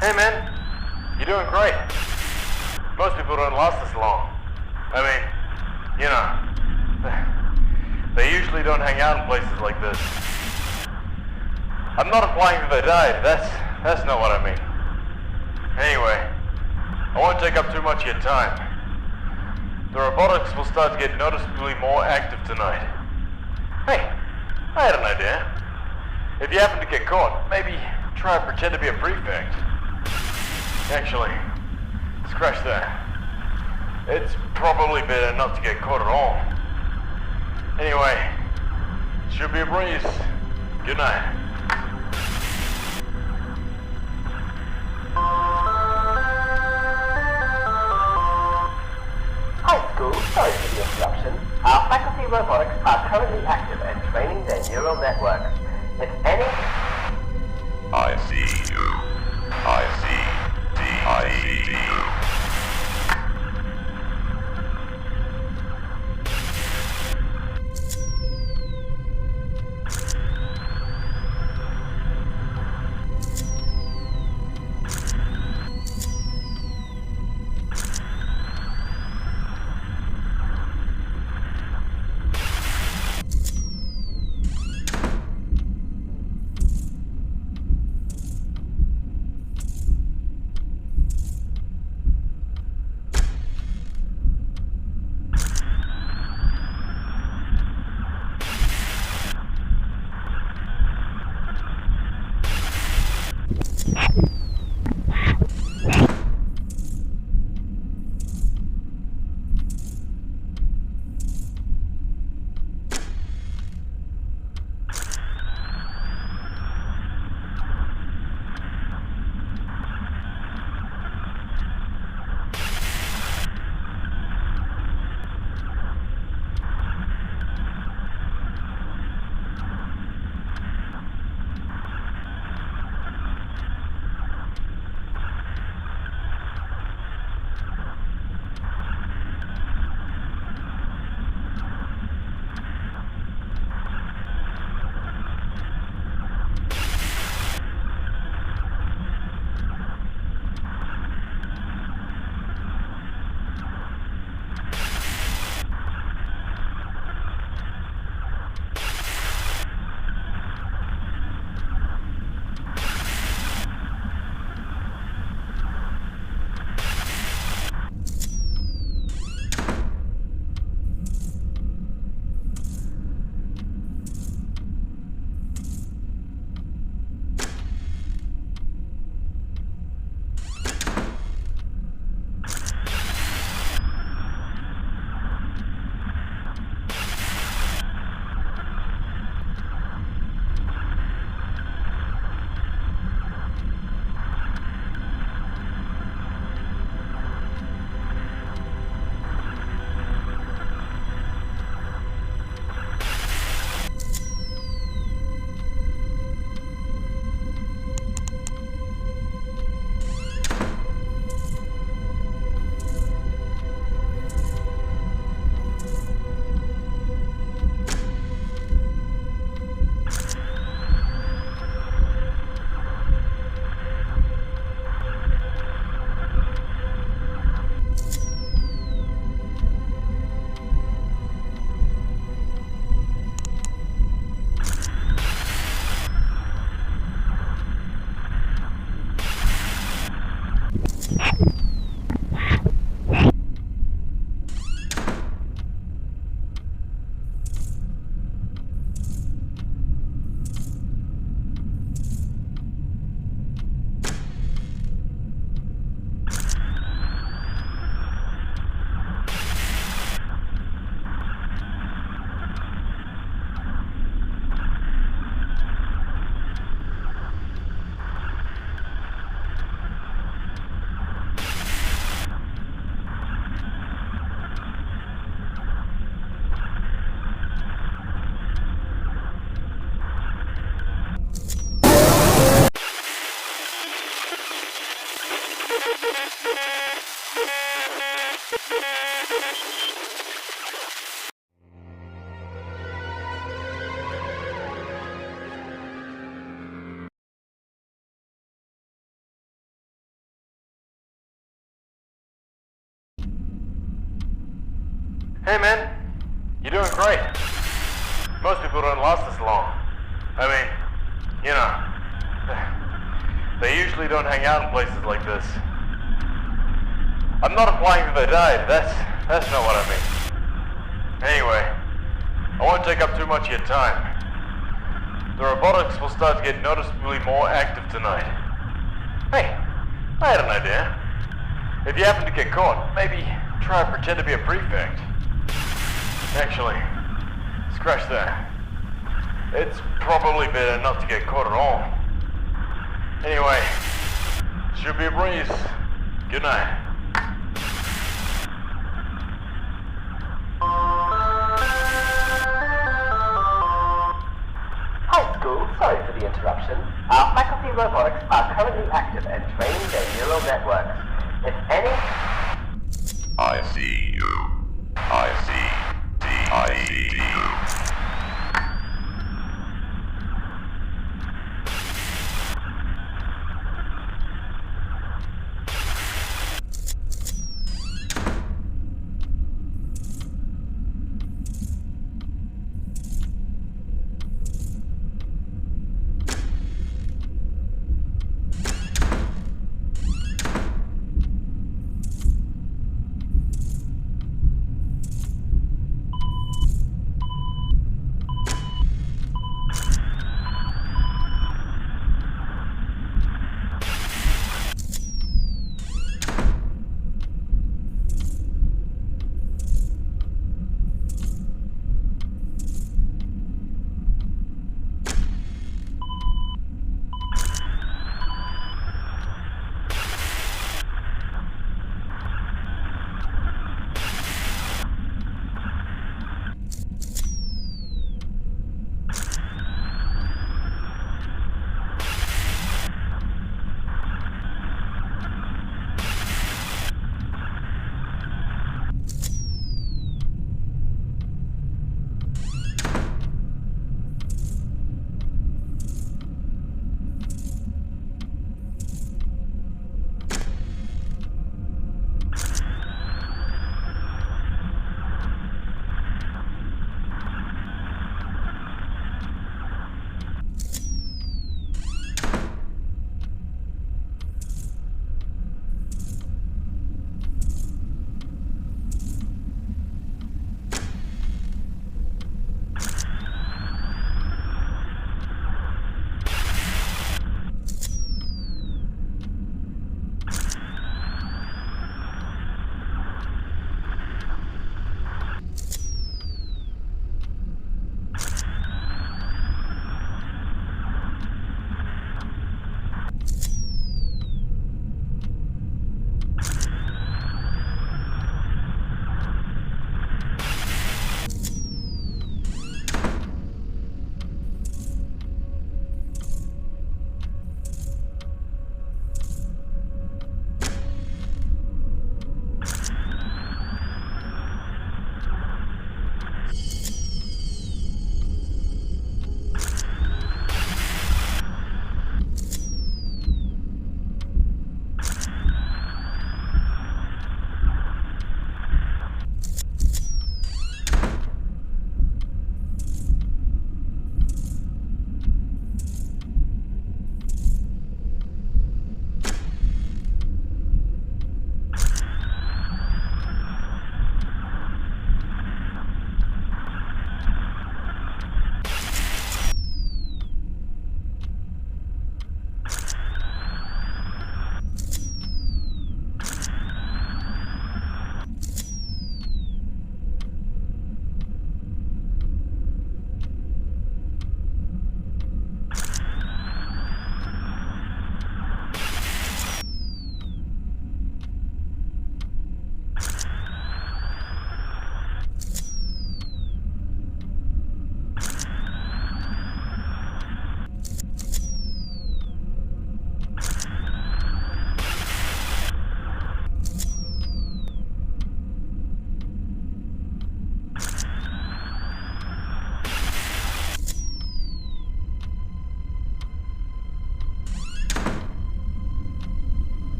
Hey man, you're doing great. Most people don't last this long. I mean, you know, they usually don't hang out in places like this. I'm not implying that they died, that's not what I mean. Anyway, I won't take up too much of your time. The robotics will start to get noticeably more active tonight. Hey, I had an idea. If you happen to get caught, maybe try and pretend to be a prefect. Actually, scratch that. It's probably better not to get caught at all. Anyway, should be a breeze. Good night. Hi school, sorry for the interruption. Our faculty robotics are currently active and training their neural networks. If any... I see you. I see you. Hey man, you're doing great. Most people don't last this long. I mean, you know, they usually don't hang out in places like this. I'm not implying that they died, that's not what I mean. Anyway, I won't take up too much of your time. The robotics will start to get noticeably more active tonight. Hey, I had an idea. If you happen to get caught, maybe try and pretend to be a prefect. Actually, scratch that. It's probably better not to get caught at all. Anyway, should be a breeze. Good night. Hi school, sorry for the interruption. Our faculty robotics are currently active and training their neural networks. If any... I see you. I see you.